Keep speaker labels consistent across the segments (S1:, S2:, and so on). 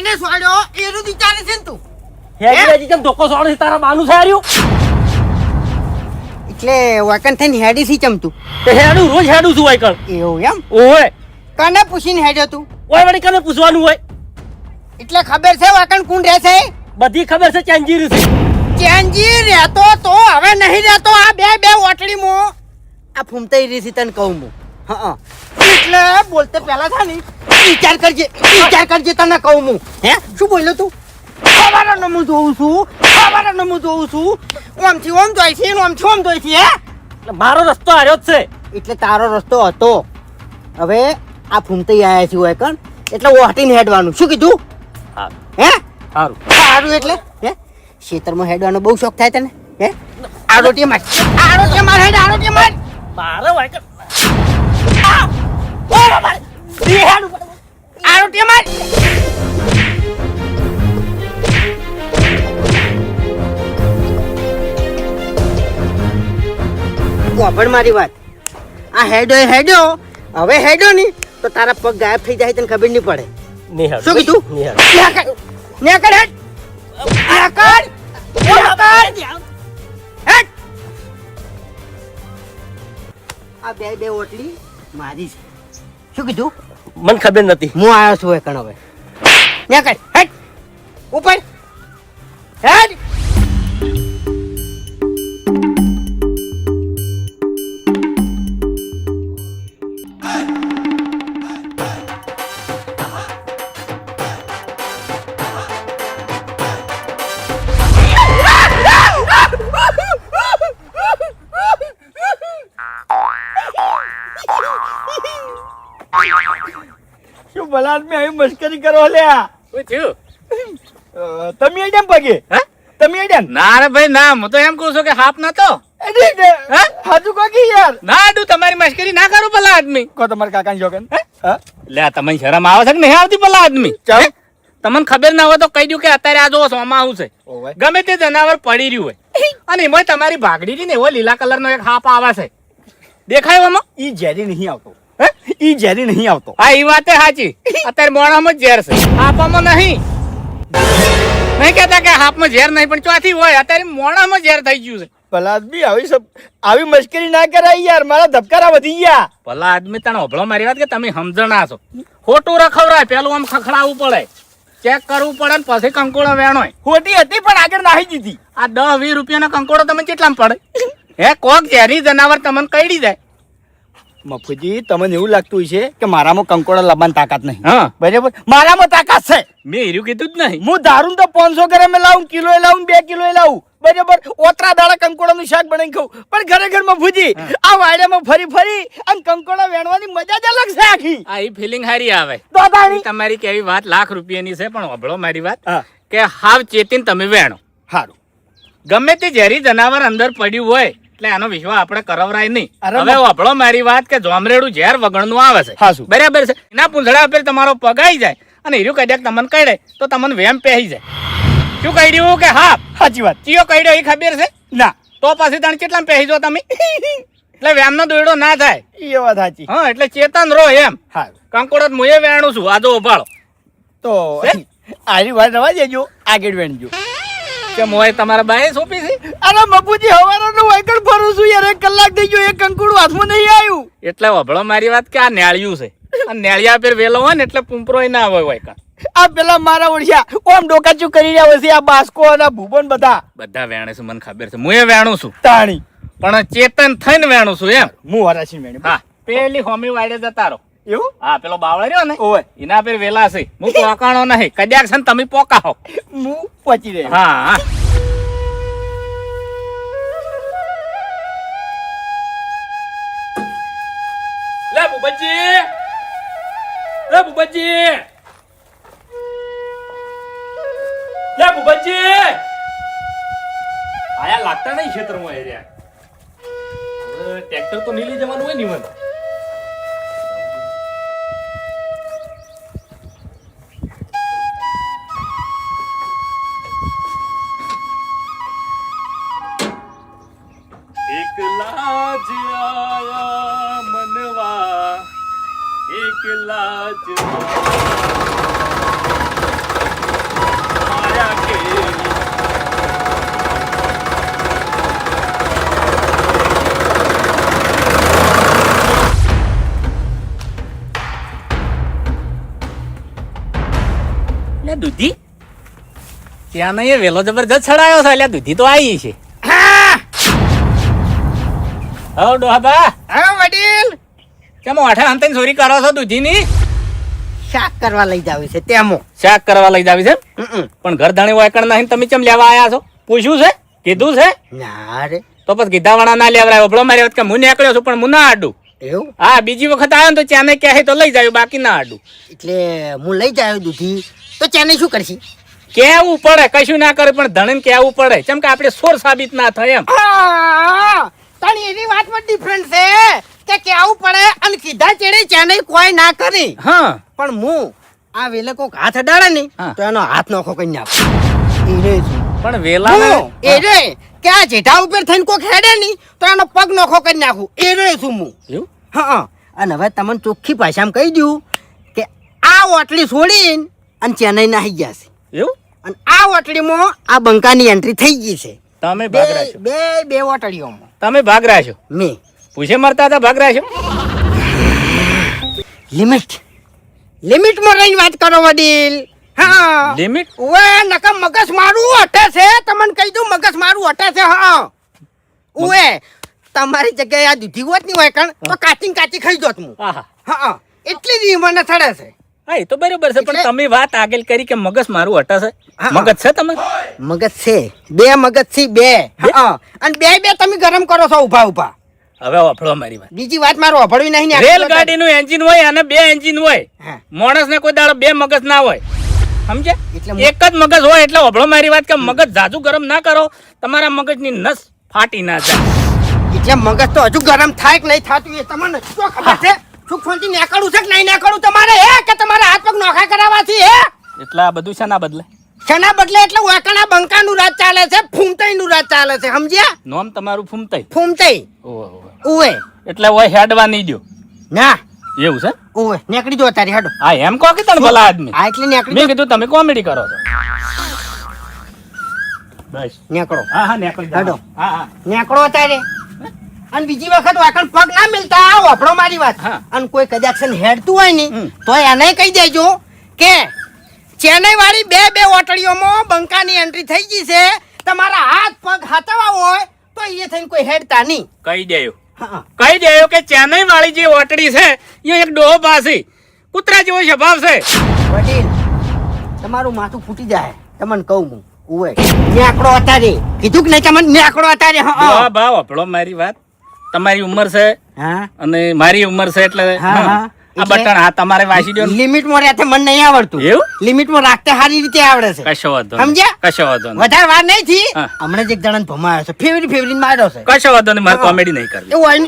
S1: માને સોડ્યો એનું વિચારે છે ને તું
S2: હેડી તમ ધોકો સોડે તારા બાનું સાર્યું
S1: એટલે વાકન થઈને હેડી સી ચમતું
S2: તે હેડું રોજ હેડું છું વાયકણ
S1: એવું એમ
S2: ઓય
S1: કને પૂછીને હેડ્યો તું
S2: ઓય વળી કને પૂછવાનું હોય
S1: એટલે ખબર છે વાકન કોણ રહેશે
S2: બધી ખબર છે ચેન્જીર છે
S1: ચેન્જી રહેતો તો હવે નહીં રહેતો આ બે ઓટડીમાં આ ફૂમતાઈ રીસી તને કહું હું હા એટલે બોલતે પહેલા છે ને વિચાર કરજે તને કહું હું હે શું બોલ્યો તું સવારનો હું જોઉં છું ઓમથી ઓમ જોઈ છે ઓમથી ઓમ જોઈ છે હે
S2: એટલે મારો રસ્તો હાર્યો જ છે
S1: એટલે તારો રસ્તો હતો હવે આ ફૂમતાઈ આયા છે હોય કણ એટલે ઓટીને હેડવાનું શું કીધું હે સારું એટલે હે ખેતરમાં હેડવાનો બહુ શોખ થાય તને હે આરોટી માર
S2: મારે વાયકણ
S1: આરોટી માર વાપર મારી વાત આ હેડ્યો હવે હેડ્યો ની તો તારા પગ ગાયબ થઈ જાય તને ખબર નહીં પડે
S2: નિહાળ
S1: શું કીધું નેકર આ બે ઓટલી મારી છે શું કીધું
S2: મને ખબર નથી
S1: હું આવ્યો છું એકણ હવે નેકર હેડ ઉપર હેડ
S3: શું ભલા આદમી આવી મસ્કરી કરો લ્યા
S4: શું થયું
S3: તમે આડ્યા પગે
S4: હે
S3: તમે આડ્યા
S4: ના રે ભાઈ ના હું તો એમ કહું છું કે હાફ નતો
S3: હાજુ કોકી યાર
S4: ના આડું તમારી મશ્કરી ના કરું ભલા આદમી
S3: કો તમારા કાકાની જોગન
S4: લે તમને શરમ આવે છે કે નહીં આવતી ભલા આદમી
S3: ચાલ.
S4: હે? તમને ખબર ના હોય તો કહી દઉં કે અત્યારે આ જો સોમાં છે
S3: ઓવે.
S4: ગમે તે જનાવર પડી રહ્યું હોય અને એમાં તમારી ભાગડી હતી ને એવો લીલા કલર નો એક હાપ આવે છે દેખાય એમાં
S3: ઈ ઝેરી નહીં આવતો હે ઈ ઝેરી નહીં આવતો
S4: હા એ વાત સાચી અત્યારે મોણામાં જ ઝેર છે હાપામાં નહીં નહીં કહેતા કે હાપમાં ઝેર નહીં પણ ચોથી હોય અત્યારે મોણામાં ઝેર થઈ ગયું છે
S3: ભલા આદમી આવી મસ્કરી ના કરાય યાર મારા ધબકારા વધી ગયા
S4: ભલા આદમી તને હોભળો મારી વાત કે તમે સમજણા છો ખોટું રખવરાય પેલું આમ ખખડાવવું પડે ચેક કરવું પડે ને પછી કંકોડો વેણો
S3: ખોટી હતી પણ આગળ નાહી દીધી
S4: આ 10-20 રૂપિયાનો કંકોડો તમે કેટલામાં પડે હે કોક ઝેરી જનાવર તમને કઈડી જાય
S3: મફુજી તમને એવું લાગતું છે કે મારામાં કંકોડા લાવવાની તાકાત નહીં
S4: હા
S3: બરાબર મારામાં તાકાત છે
S4: મેં હીરું કીધું જ નહીં
S3: હું ધારું તો 500 ગ્રામ લાવું કિલો લાવું 2 કિલો લાવું બરાબર ઓતરા દાડા કંકોડાનું શાક બનાવી ખાઉં પણ ખરેખર મફુજી આ વાડિયામાં ફરી અને કંકોડા વેણવાની મજા જ અલગ છે આખી
S4: આ ઈ ફિલિંગ હારી આવે
S3: દાદાની
S4: તમારી કેવી વાત લાખ રૂપિયાની છે પણ હોભળો મારી વાત
S3: હા
S4: કે હાવ ચેતીને તમે વેણો
S3: સારું
S4: ગમે તે ઝેરી જનાવર અંદર પડ્યું હોય એટલે આનો વિશ્વાસ આપણે કરવરાય નહીં
S3: અરે
S4: હવે હોભળો મારી વાત કે જોમરેડું ઝેર વગરનું આવે છે
S3: હાસું.
S4: બરાબર છે એના પૂંછડા ઉપર તમારો પગ આવી જાય અને હીરું કદાચ તમને કઈડે તો તમને વેમ પહેરી જાય શું કહી રહ્યું કે હા
S3: સાચી વાત
S4: ચિયો કઈડ્યો એ ખબર છે
S3: ના
S4: તો પછી તને કેટલા પહેરી જો તમે એટલે વેમનો દોયડો ના થાય
S3: એ વાત સાચી
S4: હા એટલે ચેતન રહો એમ
S3: હા
S4: કંકોડો મુએ વેણું છું આજો ઉભાળો
S3: તો આની વાત રવા દેજો આગળ વેણજો
S4: કે મોય તમારા બાએ સોંપી છે
S3: અરે મફુજી હવારનો વાયકડ ફરું છું યાર 1 કલાક થઈ ગયો એક કંકુડું હાથમાં નહીં આવ્યું
S4: એટલે હોભળો મારી વાત કે આ નેળિયું છે આ નેળિયા પર વેલો હોય ને એટલે પુંપરો ના હોય વાયકા
S3: આ પેલા મારા ઓળખ્યા ઓમ ડોકાચું કરી રહ્યા હોય છે આ બાસ્કો અને ભૂબન
S4: બધા વેણે છે મને ખબર છે મુએ વેણું છું
S3: તાણી
S4: પણ ચેતન થઈને વેણું છું એમ
S3: હું હરાશી વેણી
S4: હા પેલી હોમી વાડે જતા રહો
S3: એવું
S4: હા પેલો બાવળો રહ્યો ને
S3: ઓય
S4: એના પર વેલા છે હું પોકાણો નહીં કદાચ છે ને તમે પોકાહો
S3: હું પહોંચી રહ્યો
S4: હા હા લે બુબજી લે બુબજી આયા લાગતા નહીં ક્ષેત્રમાં એરિયા ટ્રેક્ટર તો નીલી જવાનું હોય નિવન એકલા જ આયા મનવા એકલા જ દૂધી ત્યાં નહીં એ વેલો જબરજસ્ત ચડાયો છે એટલે દૂધી તો આવી છે. હો ડોહાબા
S1: હા વડીલ
S4: કેમ આઠે અંતન ચોરી કરો છો દૂધીની?
S1: શાક કરવા લઈ જાવ છે તેમાં.
S4: શાક કરવા લઈ જાવી છે પણ ઘર ધણી વાયકણ નહીં તમે કેમ લેવા આયા છો? પૂછ્યું છે? કીધું છે?
S1: ના રે
S4: તો પછી કીધા વાળા ના લેવરાય. ઓબળો મારી વાત કે હું નીકળ્યો છું પણ હું ના આડું.
S1: એવું
S4: હા બીજી વખત આવ્યો ને તો ચાને ક્યાંય તો લઈ જાય બાકી ના આડું.
S1: એટલે હું લઈ જાવ દૂધી તો ચેને શું કરશી?
S4: કેવું પડે કશું ના કરે પણ ધણીને કેવું પડે કેમ કે આપણે સોર સાબિત ના થાય એમ.
S1: તારી એની વાતમાં ડિફરન્ટ છે કે કેવું પડે અને કીધા ચેડે ચેને કોઈ ના કરી.
S4: હા
S1: પણ હું આ વેલે કોક હાથ અડાડે ને
S4: હા.
S1: તો એનો હાથ નોખો કરી નાખો. ઈ રે
S4: પણ વેલા
S1: એ રે કે આ જેઠા ઉપર થઈને કોક હેડે ની તો એનો પગ નોખો કરી નાખું. એ રે છું હું.
S4: એવું
S1: હા અને હવે તમને ચોખ્ખી ભાષામાં કહી દઉં કે આ ઓટલી છોડીને અને ચેન્નઈ નાહી ગયા છે
S4: એવું
S1: અને આ ઓટલીમાં આ બંકાની એન્ટ્રી થઈ ગઈ છે.
S4: તમે
S1: બે
S4: ભાગ રાખ્યો
S1: બે બે ઓટલીઓમાં
S4: તમે ભાગ રાખ્યો
S1: મેં
S4: પૂછે મરતા હતા ભાગ રાખ્યો.
S1: લિમિટમાં રહીને વાત કરો વડીલ. હા
S4: લિમિટ
S1: ઓએ નકમ મગજ મારું હટે છે તમને કહી દઉં મગજ મારું હટે છે. હા ઓએ તમારી જગ્યાએ આ દૂધી હોત ની હોય કણ તો કાચી કાચી ખાઈ જોત હું.
S4: આહા
S1: હા એટલી જ મને થડે છે.
S4: હા એ તો બરોબર છે પણ
S1: એટલે-
S4: તમે વાત આગળ કરી કે મગજ મારું હટાશે.
S1: હા.
S4: મગજ છે તમે
S1: મગજ છે બે મગજ છે બે. હા અને બે બે તમે ગરમ કરો છો ઉભા ઉભા.
S4: હવે વાપરો મારી વાત.
S1: બીજી વાત મારું અભળવી નહીં ને
S4: રેલગાડીનું એન્જિન હોય અને બે એન્જિન હોય.
S1: હા.
S4: માણસને કોઈ દાડો બે મગજ ના હોય સમજે?
S1: એટલે
S4: એક જ મગજ હોય એટલે વાપરો મારી વાત કે મગજ જાજુ ગરમ ના કરો તમારા મગજની નસ ફાટી ના જાય.
S1: એટલે મગજ તો હજુ ગરમ થાય કે નહીં થતું એ તમને શું ખબર છે? સુખ શાંતિ નીકળવું છે કે નહીં નીકળવું તમારે હે કે તમારા હાથ પગ નોખા કરાવવાથી હે?
S4: એટલે આ બધું શાના બદલે?
S1: શેના બદલે એટલે વાકણા બંકાનું રાજ ચાલે છે ફૂમતઈનું રાજ ચાલે છે સમજ્યા?
S4: નોમ તમારું ફૂમતાઈ.
S1: ફૂમતઈ
S4: ઓહો.
S1: ઉવે
S4: એટલે હોય હેડવા નહીં દ્યો
S1: ના
S4: એવું છે?
S1: ઉવે નીકળી જો તારી હેડો.
S4: હા એમ કહો કે તને ભલા આદમી.
S1: આ એટલે નીકળી
S4: મેં કીધું તમે કોમેડી કરો છો. બસ
S1: નીકળો
S4: હા હા નીકળી જાઓ.
S1: હેડો.
S4: હા હા
S1: નીકળો તારે અને બીજી વખત વાકણ પગ ના મિલતા આવો આપણો મારી વાત.
S4: હા.
S1: અને કોઈ કદાચ છે ને હેડતું હોય ને
S4: હમ.
S1: તો એને કહી દેજો કે ચેન્નઈ વાળી બે બે ઓટડીઓમાં બંકાની એન્ટ્રી થઈ ગઈ છે. તમારા હાથ પગ હાથવા હોય તો એ થઈને કોઈ હેડતા નહીં.
S4: કહી દેયો
S1: હા
S4: કહી દેયો કે ચેન્નઈ વાળી જે ઓટડી છે એ એક ડોહો પાસે કૂતરા જેવો સ્વભાવ છે.
S1: વડીલ તમારું માથું ફૂટી જાય તમને કહું હું. ઉવે નેકડો અત્યારે કીધું કે નહીં તમને નેકડો અત્યારે.
S4: ડોહા ભાવ આપણો મારી વાત તમારી ઉંમર છે
S1: હા
S4: અને મારી ઉંમર છે એટલે
S1: હા,
S4: હા.
S1: હા.
S4: આ બટન હા તમારે વાસી દો ને.
S1: લિમિટમાં રહેતે મને નહીં આવડતું.
S4: એવું?
S1: લિમિટમાં રાખતે સારી રીતે આવડે છે.
S4: કશો વાંધો નહીં.
S1: સમજ્યા?
S4: કશો વાંધો નહીં.
S1: વધારે વાર નહીં થી
S4: હા.
S1: હમણાં જ એક જણાને ભમાયો છે ફેવરી માર્યો છે.
S4: કશો વાંધો નહીં મારે
S1: હા.
S4: કોમેડી નહીં કરવી.
S1: એવું હોય ને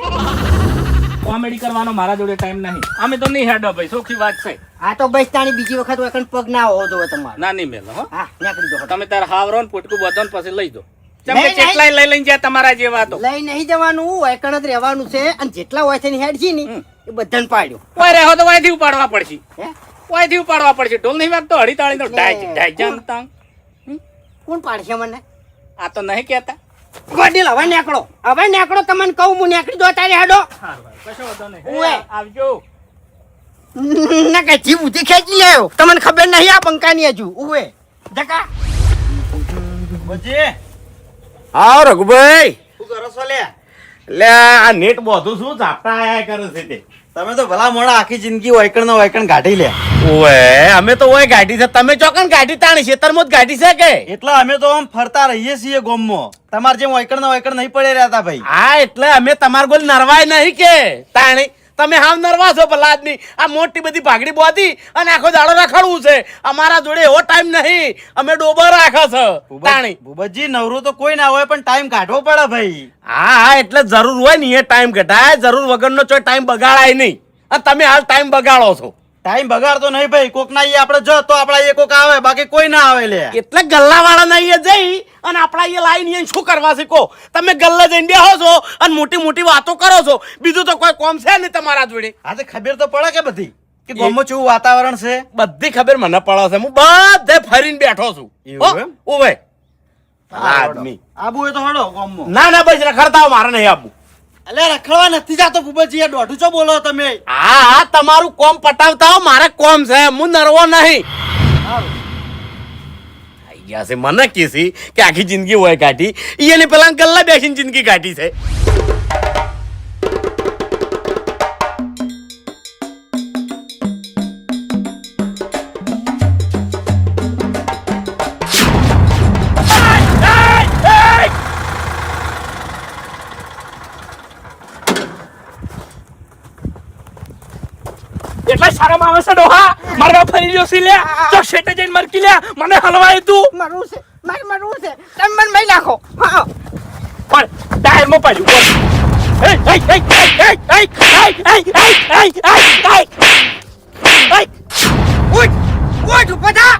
S4: કોમેડી કરવાનો મારા જોડે ટાઈમ નહીં. અમે તો નહીં હેડો ભાઈ સોખી વાત છે.
S1: આ તો બસ તાણી બીજી વખત વખત પગ ના હોવો જોઈએ તમારે.
S4: ના નહીં મેલો હો.
S1: હા નીકળી દો.
S4: તમે તાર હાવરો ને પોટકું બધો ને પછી લઈ દો.
S1: નહીં, નહીં.
S4: ચેટલાય લઈ લઈને જ્યાં તમારા જેવા તો
S1: લઈ નહીં જવાનું વાયકણ જ રહેવાનું છે અને જેટલા હોય છે એની હેડ છે ને
S4: હમ.
S1: એ બધાને પાડ્યો.
S4: ઓય રહો તો વાયથી ઉપાડવા પડશે.
S1: હે
S4: વાયથી ઉપાડવા પડશે. ઢોલ નહીં વાગતો હળી તાળી તો
S1: એટલે
S4: ડાય ડાય જાન તાંગ.
S1: કોણ પાડશે મને?
S4: આ તો નહીં કહેતા.
S1: વડીલ હવે નીકળો તમને કહું હું નીકળી દો તારે હેડો.
S4: કશો વાંધો નહીં.
S1: ઓય.
S4: હે, આવજો.
S1: ના કઈ જીવ ઉધી ખેંચી આવ્યો તમને ખબર નહીં આ બંકાની હજુ. ઉવે જકા
S5: હા રઘુભાઈ
S3: શું કરો છો લે?
S5: એટલે આ નેટ બધું શું ઝાપટા આયા કરે છે તે
S3: તમે તો ભલા મોડા આખી જિંદગી વાયકણ ગાઢી લે.
S5: ઓએ અમે તો ઓય ગાડી છે તમે ચોકન ગાડી તાણી ખેતરમાં જ ગાડી છે કે
S3: એટલે અમે તો આમ ફરતા રહીએ છીએ ગોમમાં. તમારે જેમ વાયકણ નહીં પડે રહેતા ભાઈ.
S5: હા એટલે અમે તમાર ગોલ નરવાય નહીં કે તાણી તમે હાવ નરવા છો ભલા આદમી આ મોટી બધી ભાગડી બોધી અને આખો દાડો રખડવું છે અમારા જોડે એવો ટાઈમ નહીં અમે ડોબર રાખો છો તાણી
S3: ભૂપતજી નવરું તો કોઈ ના હોય પણ ટાઈમ કાઢવો પડે ભાઈ.
S5: હા હા એટલે જરૂર હોય ને એ ટાઈમ ઘટાય જરૂર વગરનો ચોય ટાઈમ બગાડાય નહીં અને તમે હાલ ટાઈમ બગાડો છો
S3: ટાઈમ બગાડતો નહીં ભાઈ. કોક ના આપણે જો તો આપડા એ કોક આવે બાકી કોઈ ના આવે લે.
S5: એટલે ગલ્લાવાળા ના અહીંયા જઈ અને આપણા અહીંયા લાઈન અહીંયા શું કરવા છે કહો તમે ગલ્લા જઈને બેહો છો અને મોટી મોટી વાતો કરો છો બીજું તો કોઈ કોમ છે નહીં તમારા જોડે
S3: હા તો ખબર તો પડે કે બધી કે ગોમમાં કેવું વાતાવરણ છે.
S5: બધી ખબર મને પડે છે હું બધે ફરીને બેઠો છું
S3: એવું એમ?
S5: હો, ઓવે આ આદમી
S3: આબુ હોય તો હડો ગોમમાં.
S5: ના ના બસ રખડતા મારે નહીં આપવું
S3: એટલે રખડવા નથી જાતો ભૂપતજી. એ દોઢું છો બોલો તમે.
S5: હા હા તમારું કોમ પટાવતા હો મારે કોમ છે હું નરવો નહીં ગયા છે મને કીધી કે આખી જિંદગી હોય કાઢી એને પેલા ગલ્લા બેસીને જિંદગી કાઢી છે.
S2: એટલા શરમ આવે છે ડોહા મારવા ફરી રહ્યો છે લે તો શેટે જઈને મરકી લે મને હલવાય તું
S1: મરવું છે મરવું છે તમે મને મહી નાખો. હા
S2: પણ ટાયર માં પાડ્યું બોલ
S1: ઉઠ ઉભો થા.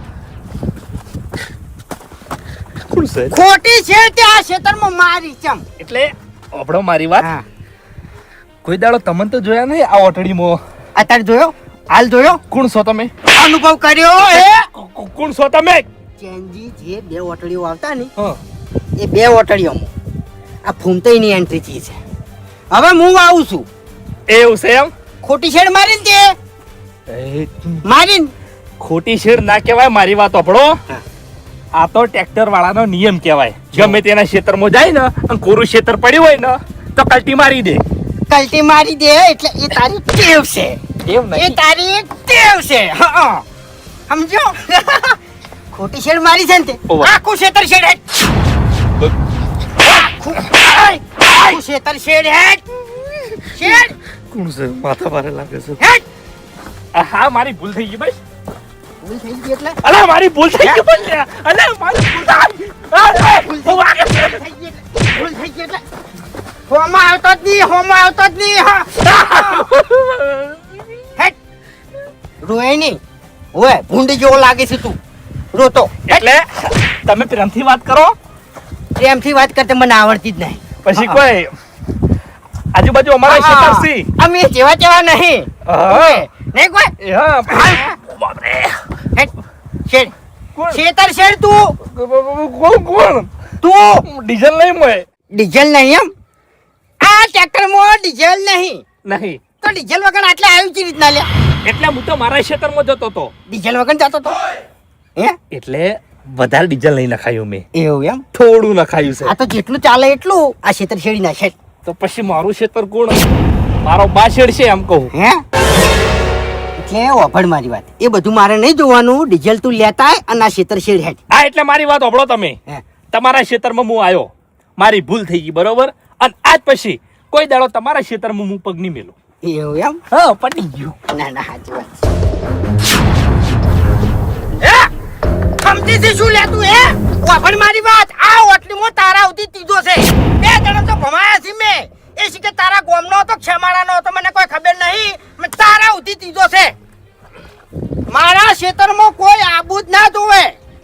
S2: કોણ છે
S1: ખોટી છે તે આ ખેતરમાં મારી ચમ.
S3: એટલે ઓભળો મારી વાત.
S1: હા
S3: કોઈ દાડો તમને તો જોયા નહીં આ ઓટડીમાં.
S1: અત્યારે જોયો હાલ જોયો
S3: કોણ છો તમે?
S1: અનુભવ કર્યો એ
S3: કોણ છો તમે?
S1: ચેનજી જે બે ઓટડીઓ આવતા ને
S3: હા
S1: એ બે ઓટડીઓમાં આ ફૂમતઈની એન્ટ્રી થઈ છે. હવે હું આવું છું.
S3: એવું છે એમ?
S1: ખોટી શેડ મારીને તે મારીને
S3: ખોટી શેર ના કહેવાય, મારી વાત ઓભળો. આ તો ટ્રેક્ટર વાળાનો નિયમ કહેવાય. ગમે તેના ખેતરમાં જાય ને અને કોરું ખેતર પડ્યું હોય ને તો કલ્ટી મારી દે.
S1: કલ્ટી મારી દે એટલે એ તારી ટેવ છે.
S3: એમ
S1: એ તારી ટેવ છે. હા સમજો. ખોટી શેડ મારી છે ને તે
S3: ઓવા.
S1: આખું ખેતર શેડ હેડ આખું ખેતર શેડ હેડ શેડ
S3: કોણ છે? માથા ભારે લાગે છે.
S1: હેડ.
S3: હા મારી ભૂલ થઈ ગઈ ભાઈ.
S1: ભૂલ થઈ ગઈ એટલે
S3: અલા મારી ભૂલ થઈ ગઈ પણ લે. અલા મારી ભૂલ થઈ ગઈ.
S1: ભૂલ થઈ ગઈ એટલે હોમાં આવતો જ નહીં હા હેડ. રોય નહીં ઓય ભૂંડી જેવો લાગે છે તું રોતો.
S3: એટલે તમે પ્રેમથી વાત કરો
S1: પ્રેમથી વાત કરતે મને આવડતી જ નહીં.
S3: પછી કોઈ આજુબાજુ અમારા ખેતર છે.
S1: અમે જેવા તેવા નહીં
S3: હા.
S1: ઓય, નહીં કોઈ
S3: હા
S1: બાપરે. હેડ શેડ
S3: કોણ?
S1: ખેતર શેડ તું
S3: કોણ
S1: તું
S3: ડીઝલ નહીં મળે?
S1: ડીઝલ નહીં એમ આ ટ્રેક્ટરમાં ડીઝલ નહીં
S3: નહીં
S1: તો ડીઝલ વગર આટલે આવ્યું છે રીતના લે
S3: એટલે હું તો મારા ખેતરમાં જતો હતો
S1: ડીઝલ વગર જતો તો હે
S3: એટલે વધારે ડીઝલ નહીં નખાયું મેં,
S1: એવું એમ
S3: થોડું નખાયું છે.
S1: આ તો જેટલું ચાલે એટલું આ ખેતર શેડી નાખે
S3: તો પછી મારું ખેતર કોણ? મારો બા છેડશે એમ કહું.
S1: હે એટલે ઓભળ મારી વાત એ બધું મારે નહીં જોવાનું. ડીઝલ તું લેતા આય અને આ ખેતર શેડ હેડ.
S3: હા એટલે મારી વાત સાંભળો તમે.
S1: હે
S3: તમારા ખેતરમાં હું આવ્યો, મારી ભૂલ થઈ ગઈ બરોબર, અને આજ પછી કોઈ દાડો તમારા ખેતરમાં હું પગ નહીં મેલું.
S1: એવું એમ
S3: હા પટી ગયું.
S1: ના ના સાચી વાત છે. સમજી છે શું લે તું હે ઓભળ મારી વાત. આ ઓટલીમાં તારા ઉતી ત્રીજો છે. બે જણા તો ભમાયા છે મેં. એ છે કે તારા ગોમનો હતો ખેમાડાનો હતો મને કોઈ ખબર નહીં. મેં તારા ઉતી ત્રીજો છે. મારા ખેતરમાં કોઈ આબુ જ ના જોવે.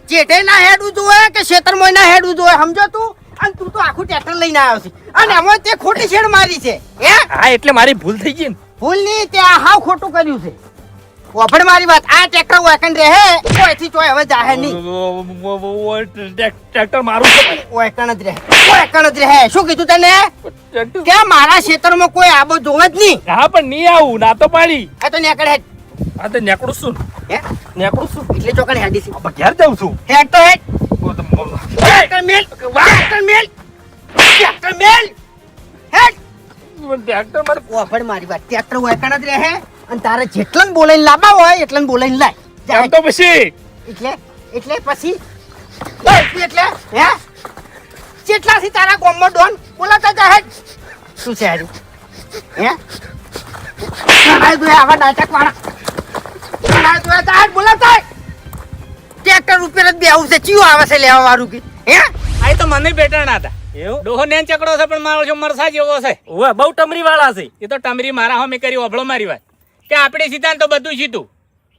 S1: જેઠે ના હેડવું જોવે કે ખેતરમાં ના હેડવું જોવે સમજો તું. અને તું તો આખું ટ્રેક્ટર લઈને આવ્યો છે અને એમાં તે ખોટી શેડ મારી છે. હે
S3: હા એટલે મારી ભૂલ થઈ ગઈ ને.
S1: ભૂલ નહીં તે આ હાવ ખોટું કર્યું છે. ઓફડ મારી વાત આ ટ્રેક્ટર ઓયકન રહે કોઈથી ચોય હવે જાહે નહીં.
S3: ટ્રેક્ટર મારું છે.
S1: ઓયકન જ રહે શું કીધું તને
S3: ટ્રેક્ટર-
S1: કે મારા ખેતરમાં કોઈ આબો જોવે જ નહીં.
S3: હા પણ નહીં આવું ના તો પાડી.
S1: આ તો નેકડ હેડ
S3: હા તો નેકડું શું
S1: હે
S3: નેકડું શું
S1: એટલે ચોકન હેડી છે.
S3: હવે ઘેર જાઉં છું.
S1: હેડ તો હેડ ટ્રેક્ટર મેલ ટ્રેક્ટર મેલ હેડ.
S3: ટ્રેક્ટર મારે
S1: ઓફડ મારી વાત ટ્રેક્ટર ઓયકન જ રહે અને તારે જેટલાને બોલાઈને લાવવા હોય એટલાને બોલાઈને લાય. જા
S3: એમ તો પછી
S1: એટલે પછી એટલે હે કેટલા થી તારા ગામમાં ડોન બોલાતા જા શું છે હારું હે આ દુએ આવા નાટક વાળા આ દુએ તાર બોલાતા ટ્રેક્ટર ઉપર જ બેહું છે ચિયો આવે છે લેવા વાળું કે હે
S4: આ તો મને બેટાણા હતા.
S2: એવું
S4: ડોહો ને ચકડો છે પણ મારો છો મરસા જેવો છે.
S2: ઓય બહુ ટમરી વાળા છે.
S4: એ તો ટમરી મારા હોમે કરી ઓભળો મારી વાત કે આપણે સીધા તો બધું સીધું.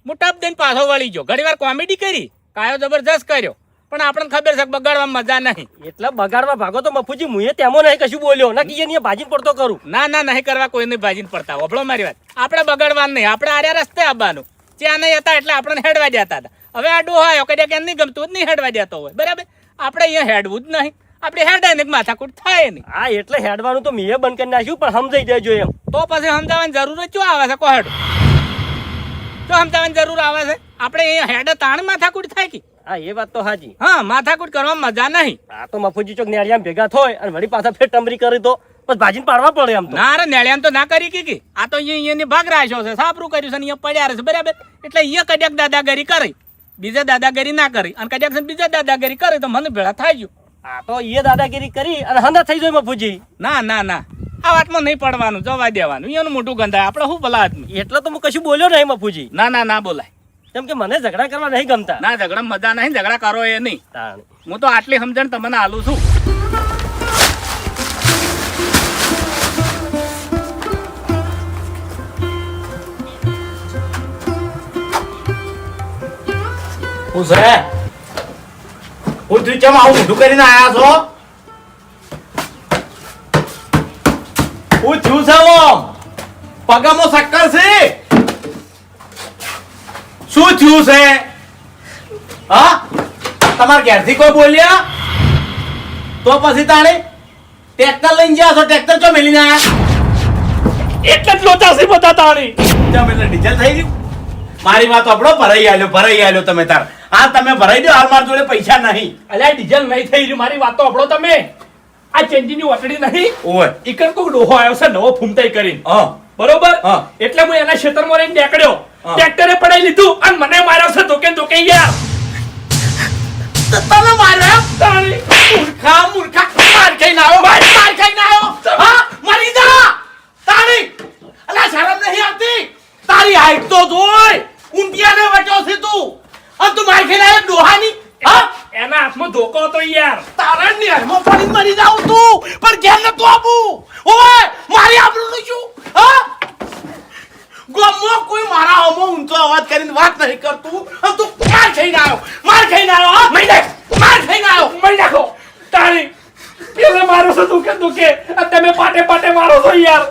S4: હું ટપ દઈને પાછો વળી ગયો. ઘણી વાર કોમેડી કરી, કાયો જબરજસ્ત કર્યો, પણ આપણને ખબર છે કે બગાડવામાં મજા નહીં.
S2: એટલે બગાડવા ભાગો તો મફુજી મુએ તેમાં નહીં કશું બોલ્યો ના કે એને ભાજી પડતો કરું.
S4: ના ના નહીં કરવા કોઈને ભાજીને પડતા. ઓભળો મારી વાત આપણે બગાડવાનું નહીં. આપણે આર્યા રસ્તે આવવાનું. ત્યાં નહીં હતા એટલે આપણને હેડવા દેતા હતા. હવે આ ડોહો આવ્યો કે કેમ નહીં ગમતું જ નહીં હેડવા દેતો હોય બરાબર. આપણે અહીંયા હેડવું જ નહીં. આપણે હેડાય ને માથાકૂટ થાય નહીં.
S2: હા એટલે હેડવાનું તો મેં બંધ કરી નાખ્યું પણ સમજાઈ દેજો એમ.
S4: તો પછી સમજાવવાની જરૂર જ શું આવે છે? કો હેડ તો સમજાવવાની જરૂર આવે છે? આપણે અહીંયા હેડ તાણ માથાકૂટ થાય કે
S6: હા એ વાત તો હાજી.
S4: હા માથાકૂટ કરવામાં મજા નહીં.
S6: આ તો મફુજી ચોક નેળિયામાં ભેગા થોય અને વળી પાછા ફેર ટમરી કરી તો બસ ભાજીને પાડવા પડે આમ તો.
S4: ના રે નેળિયામ તો ના કરી કી આ તો અહીંયા ભાગ રાખ્યો છે, સાપરું કર્યું છે ને અહીંયા પડ્યા છે બરાબર. એટલે અહીંયા કદાચ દાદાગીરી કરી, બીજા દાદાગીરી ના કરી, અને કદાચ બીજા દાદાગીરી કરી તો મને ભેળા થાય ગયું.
S6: આ તો એ દાદાગીરી કરી અને હંધા થઈ જાય મફુજી.
S4: ના ના ના આ વાતમાં નહીં પડવાનું, જવા દેવાનું. એનું મોટું ગંધાય, આપણે શું ભલા આદમી.
S6: એટલે તો હું કશું બોલ્યો નહીં મફુજી.
S4: ના ના ના બોલાય.
S6: કેમ કે મને ઝઘડા કરવા નહીં ગમતા.
S4: ના ઝઘડા મજા નહીં, ઝઘડા કરો એ નહીં.
S6: તાણ.
S4: હું તો આટલી સમજણ તમને આલું છું.
S5: હું છે હું તું ચમ આવું મોઢું કરીને આયા છો? હું થયું છે ઓમ? પગામાં શક્કર છે? શું થયું છે? હા તમારા ઘેરથી કોઈ બોલ્યા તો પછી તાણે ટ્રેક્ટર લઈને ગયા છો? ટ્રેક્ટર ચો મેલીને આયા?
S2: એટલે જ લોચા છે બધા તાણી.
S5: ચમ એટલે ડીઝલ થઈ ગયું? મારી વાત આપણો ભરાઈ આલ્યો તમે તાર. હા તમે ભરાઈ દો, હાલ મારા જોડે પૈસા નહીં.
S2: અલ્યા ડીઝલ નહીં થઈ રહ્યું, મારી વાત તો આપણો તમે. આ ચેન્જીની ઓટડી નહીં,
S5: ઓય
S2: ઈકણ કોક ડોહો આવ્યો છે નવો ફૂમતાઈ કરીને,
S5: હા
S2: બરોબર?
S5: હા.
S2: એટલે હું એના ક્ષેત્રમાં રહીને નીકળ્યો,
S5: હા.
S2: ટ્રેક્ટરે પડાઈ લીધું અને મને માર્યો છે ધોકે યાર.
S5: તમે માર્યો?
S2: તાણી.
S5: મૂર્ખા માર ખાઈને આવ્યો, માર ખાઈને આવ્યો. હા મરી જા તારી. અલા શરમ નહીં આવતી? તારી હાઈટ તો જોઈ, ઊંટિયાને વચ્ચો છે તું, અને તું માર ખાઈને આવ્યો ડોહાની. હા
S2: એના હાથમાં ધોકો હતો યાર.
S5: તારા નેરમાં પડી મરી જાવ તું, પણ ઘેર નતું આપું. ઓય મારી આબરૂનું શું? હા ગોમમાં કોઈ મારા હોમો ઊંચો અવાજ કરીને વાત નહીં કરતું, અને તું માર ખાઈને આવ્યો, માર ખાઈને આવ્યો. હા
S2: મરી નાખ,
S5: માર ખાઈને આવ્યો.
S2: મરી નાખો. તાણી. પેલે મારો છે ધોકે અને તમે પાટે મારો છો યાર.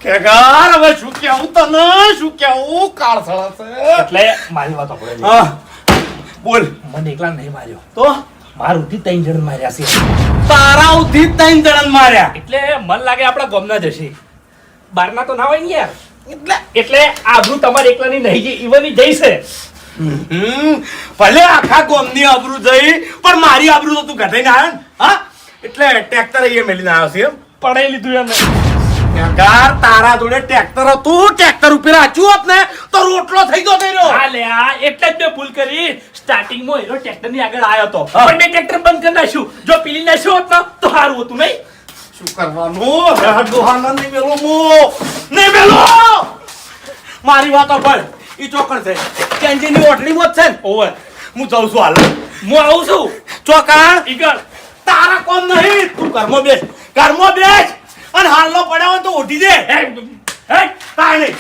S5: કેગાર હવે શું કેવું તને, શું કેવું? કાળસળા છે.
S2: એટલે મારી વાત આપણે
S5: હા બોલ.
S2: મને એકલા નહીં માર્યો,
S5: તો
S2: મારુંથી 3 જણ માર્યા છે.
S5: તારા ઉધી 3 જણ માર્યા.
S2: એટલે મન લાગે આપણા ગામના જ હશે, બહારના તો ના હોય ને યાર.
S5: એટલે
S2: એટલે આબરૂ તમારે એકલાની નહીં જઈ, ઈવનની જઈ છે.
S5: ભલે આખા ગામની આબરૂ જઈ, પણ મારી આબરૂ તો તું ઘટાઈને આવ્યો ને. હા એટલે ટ્રેક્ટર અહીંયા મેલીને આવ્યો છે એમ?
S2: પડાઈ લીધું એમને.
S5: કેગાર તારા જોડે ટ્રેક્ટર હતું, ટ્રેક્ટર ઉપર રાખ્યું હોત ને તો રોટલો થઈ ગયો તેરો.
S2: હા લે આ એટલે જ મેં ભૂલ કરી. સ્ટાર્ટિંગમાં એનો ટ્રેક્ટરની આગળ આવ્યો હતો,
S5: હા.
S2: પણ મેં ટ્રેક્ટર બંધ કરી નાખ્યું. જો પીલી નાખ્યો હોત ને તો સારું હતું નહીં.
S5: શું કરવાનું? હવે ડોહાના નહીં મેલો મો, નહીં મેલો. મારી વાતો પર ઈ ચોકડ છે, ચેન્જીની ઓટલીમાં જ છે ને.
S2: ઓવર.
S5: હું જઉં છું હાલ.
S2: હું આવું છું
S5: ચોકાણ
S2: ઈગળ.
S5: તારા કોમ નહીં, તું ઘરમાં બેસ, ઘરમાં બેસ, અને હાલનો પડ્યો હોય તો ઉઠી દે. તાણી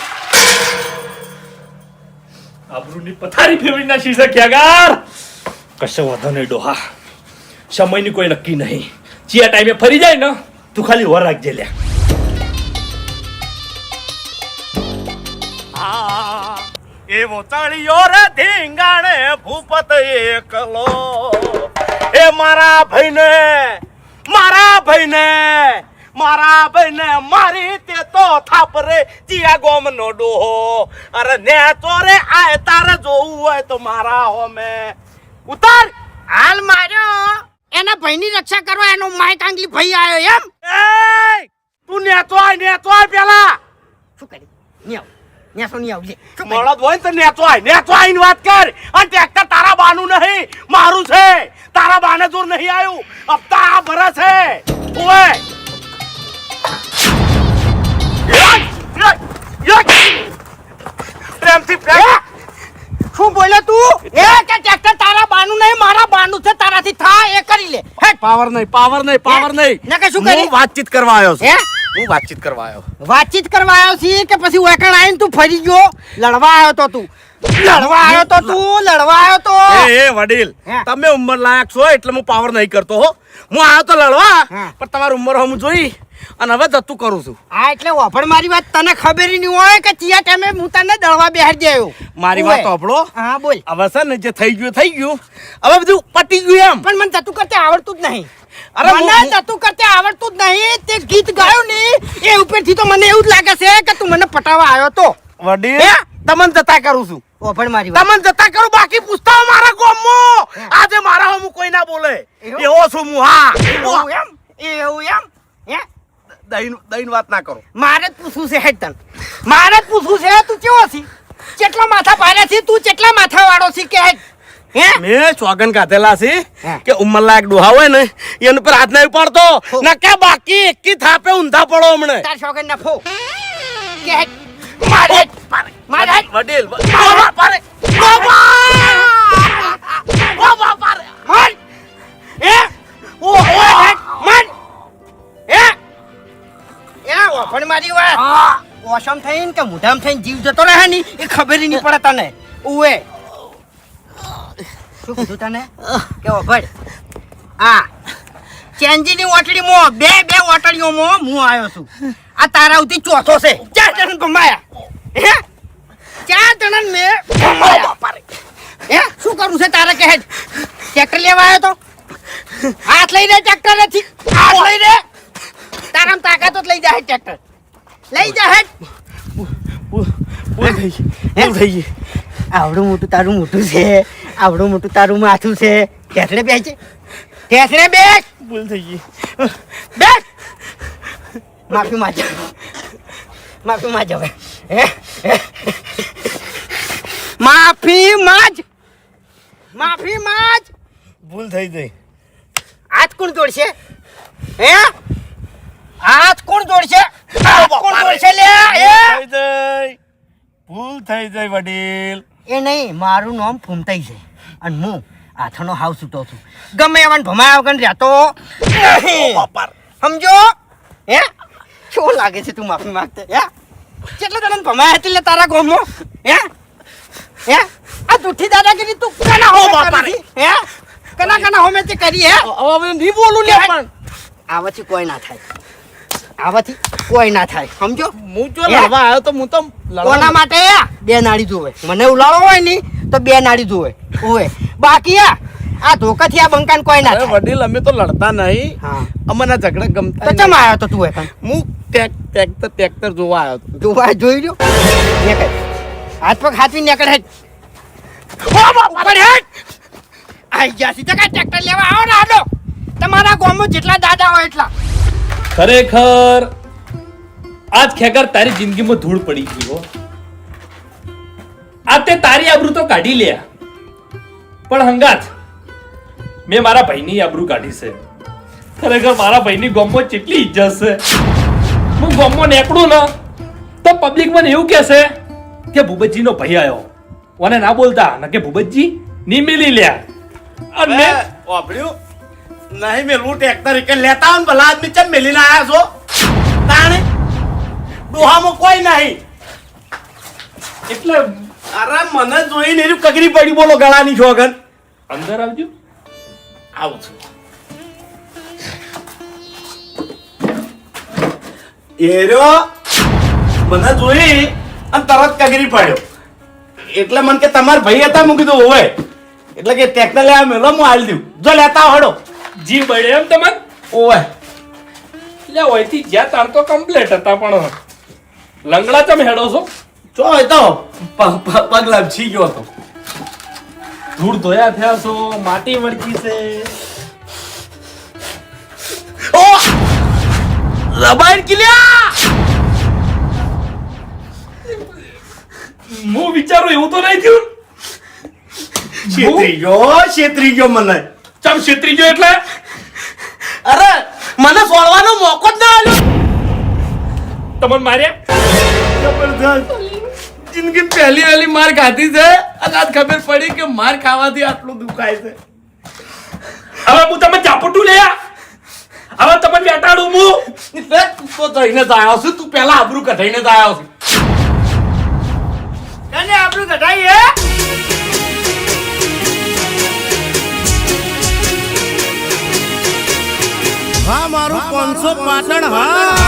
S2: આબરૂની પથારી ફેરવી નાખી છે ક્યાગાર. કશો વાંધો નહીં ડોહા, સમયની કોઈ નક્કી નહીં. જે ટાઈમે ફરી જાય ને તું ખાલી વર રાખજે લ્યા.
S5: એવો ચણિયો રે ધીંગાણે ભૂપત એકલો, એ મારા ભાઈને મારી તે તો થાપરે જીયા ગોમ નો ડોહો. અરે ને ચોરે આય તારે જોવું હોય તો મારા હોમે ઉતાર.
S1: હાલ માર્યો એના ભાઈની રક્ષા કરવા એનો માય કાંગલી ભાઈ આવ્યો એમ.
S5: એ તું નેચો આય પેલા.
S1: શું કરી ની આવ નેસો ની આવજે.
S5: મળદ હોય ને તો નેચો આઈને વાત કર. અને ટ્રેક્ટર તારા બાનું નહીં, મારું છે. તારા બાને જોર નહીં આવ્યું, હપ્તા આ ભરે છે. ઓય પ્રેમથી પ્રેમ.
S1: શું બોલે તું? એ કે ટ્રેક્ટર તારા બાનું નહીં મારા બાનું છે, તારાથી થાય એ કરી લે. હેટ.
S5: પાવર નહીં.
S1: ને કે શું કરી?
S5: હું વાતચીત કરવા આવ્યો છું.
S1: હે
S5: હું વાતચીત કરવા આવ્યો.
S1: વાતચીત કરવા આવ્યો છે કે પછી વેકણ આવીને તું ફરી ગયો? લડવા આવ્યો તો તું? લડવા આવ્યો તો
S5: એ વડીલ,
S1: હે.
S5: તમે ઉંમર લાયક છો એટલે હું પાવર નહીં કરતો હો. હું આવ્યો તો લડવા,
S1: હા.
S5: પણ તમારી ઉંમર હું જોઈ અને હવે દત્તું કરું છું.
S1: હા એટલે વાપડ મારી વાત તને ખબર નહીં હોય કે ચિયા ટાઈમે હું તને દળવા બેહાર દેયો.
S5: મારી વાત સાંભળો.
S1: હા બોલ.
S5: હવે છે ને જે થઈ ગયું, હવે બધું પતી ગયું એમ.
S1: પણ મને તતું કરતે આવડતું જ નહીં.
S5: અરે
S1: મને તતું કરતે આવડતું જ નહીં. તે ગીત ગાયું ને એ ઉપરથી તો મને એવું જ લાગે છે કે તું મને પટાવા આવ્યો તો.
S5: વડીલ તમને જતા કરું છું.
S1: ઓફર મારી વાત.
S5: તમને જતા કરું બાકી પૂછતા હો મારા ગામમાં આજે મારા હમું કોઈ ના બોલે
S1: એવું?
S5: એવો છું હું હા
S1: એવું એમ? એવું એમ? હે?
S5: દઈને વાત ના કરો
S1: મારે જ પૂછવું છે હેડ તને. મારે જ પૂછવું છે તું કેવો છી? કેટલા માથા ભારે છે તું? કેટલા માથા વાળો છે કે હેડ? હે?
S5: મેં ચોગન કાઢેલા છે
S1: હા.
S5: કે ઉંમરલાયક ડોહા હોય ને એની પર હાથ નહીં પાડતો નકા બાકી એકી થાપે ઊંધા પડો હમણે
S1: તાર શોગન ના ફો કે હેડ? મારે હેડ. મારે હેડ.
S5: વડીલ બાબા પારે બાબા પારે
S1: માર. હે? ઓ હેડ. માર. હે? એ ઓફર મારી વાત. ઓસમ થઈને કે મોઢામ થઈને જીવ જતો રહે ની એ ખબર ય નહીં પડે તને. ઉવે શું કીધું તને કે ઓફર આ ચેન્જીની ઓટડીમાં બે ઓટડીઓમાં હું આવ્યો છું. આ તારા ઉતી ચોથો છે. 4 જણ ભમાયા. હે? 4 જણ મેં ભમાયા. હે? શું કરું છે તારે કે હેડ? ટ્રેક્ટર લેવા આવ્યો તો હાથ લઈ દે ટ્રેક્ટર નથી. હાથ લઈ દે. તારામ તાકાત જ લઈ જા હેડ ટ્રેક્ટર. લઈ જા હેડ.
S5: ભૂલ થઈ ગઈ
S1: આવડું મોટું તારું મોટું છે. આવડું મોટું તારું માથું છે. ઠેસડે બેસ છે. ઠેસડે બેસ.
S5: ભૂલ થઈ ગઈ
S1: બેસ. માફી માંગ. માફી માંગ હવે. હે? માફી માંગ. માફી માંગ.
S5: ભૂલ થઈ ગઈ
S1: હાથ કોણ જોડશે? હે? હાથ કોણ જોડશે? હાથ કોણ જોડશે લે? એ?
S5: ભૂલ થઈ જાય વડીલ
S1: એ નહીં, મારું નામ ફૂમતાઈ છે અને હું હાથનો હાવ છૂટો છું. ગમે એવાને ભમાયા વગર રહેતો નહીં. સમજો? હે? શું લાગે છે તું માફી માંગતે? હે? કેટલા જણાને ભમાયા હતી લે તારા ગામમાં? હે? હે? આ જૂઠી દાદાગીરી તું કના હોમે કરી? હે? કના હોમે તે કરી? હે?
S5: હવે નહીં બોલું લે પણ
S1: આવાથી કોઈ ના થાય. આવાથી કોઈ ના થાય. સમજો?
S5: હું જો લડવા આવ્યો તો હું તો
S1: કોના માટે બે નાડી જોવે. મને ઉલાળો હોય ની તો બે નાડી જોવે. ઓય બાકી આ ધોકાથી આ બંકાન કોઈ ના થાય.
S5: વડીલ અમે તો લડતા નહીં
S1: હા.
S5: અમારા ઝઘડા
S1: તો
S5: ગમતા
S1: ચમ આવ્યો તો તું એકન?
S5: હું ટ્રેક્ટર જોવા આવ્યો હતો
S1: જોવા જોઈ લ્યો. નીકળ. હાથ પગ હાથવી નીકળ હેડ. ઓ બાપા હેડ. આઈ જા સીધા કા ટ્રેક્ટર લેવા આવો ને આડો. તમારા ગામમાં જેટલા દાદા હોય એટલા.
S2: ખરેખર આજ ખેગર તારી જિંદગીમાં ધૂળ પડી ગઈ હો. આ તે તારી આબરૂ તો કાઢી લે પણ હંગાત મેં મારા ભાઈની આબરૂ કાઢી છે. ખરેખર મારા ભાઈની ગામમાં કેટલી ઇજ્જત છે. હું ગામમાં નીકળું ને તો પબ્લિક મને એવું કહેશે કે ભૂપતજીનો ભાઈ આવ્યો. ઓને ના બોલતા ના કે ભૂપતજી ની મિલી લ્યા. અને
S5: વાપર્યું નહીં મેલું ટ્રેક્ટર કે લેતા આવો ને ભલા આદમી ચમ મેલીને આયા છો તાણે ડોહામાં કોઈ નહીં
S2: એટલે
S5: અરે મને જોઈને એની કગરી પડી બોલો ગળાની છોગન
S2: અંદર આવજો.
S5: આવું છું એરો મને જોઈ અને તરત કગરી પડ્યો એટલે મને કે તમાર ભાઈ હતા મૂકી કીધું હોવે એટલે કે ટ્રેક્ટર લેવા મેલો હું હાલ દઉં જો લેતા હડો
S2: જી બળે એમ તમને
S5: ઓવે
S2: એટલે ઓયથી જ્યાં તાર તો કમ્પ્લેટ હતા પણ લંગડા તમે હેડો છો.
S5: જો એ તો પગલા છી ગયો હતો
S2: ધૂળ ધોયા થયા છો, માટી વળગી છે.
S5: ઓ રબાઈન કિલ્યા
S2: હું વિચારું એવું તો નહીં થયું.
S5: છેતરી ગયો મને
S2: ચમ છેતરી ગયો એટલે
S5: અરે મને સોળવાનો મોકો જ ના આલ્યો
S2: તમને માર્યા.
S5: જબરદસ્ત જિંદગી પહેલી વાલી માર ખાધી છે અને આજ ખબર પડી કે માર ખાવાથી આટલું દુખાય છે
S2: હવે હું તમે ચાપટું લે હવે તમને બેટાડું હું.
S5: તું તો જઈને જ આવ્યો છું તું પહેલા આબરૂ કઢાઈને જ આવ્યો છું
S1: તને આપણું કઢાઈ હે?
S5: હા મારું 500 પાટણ હા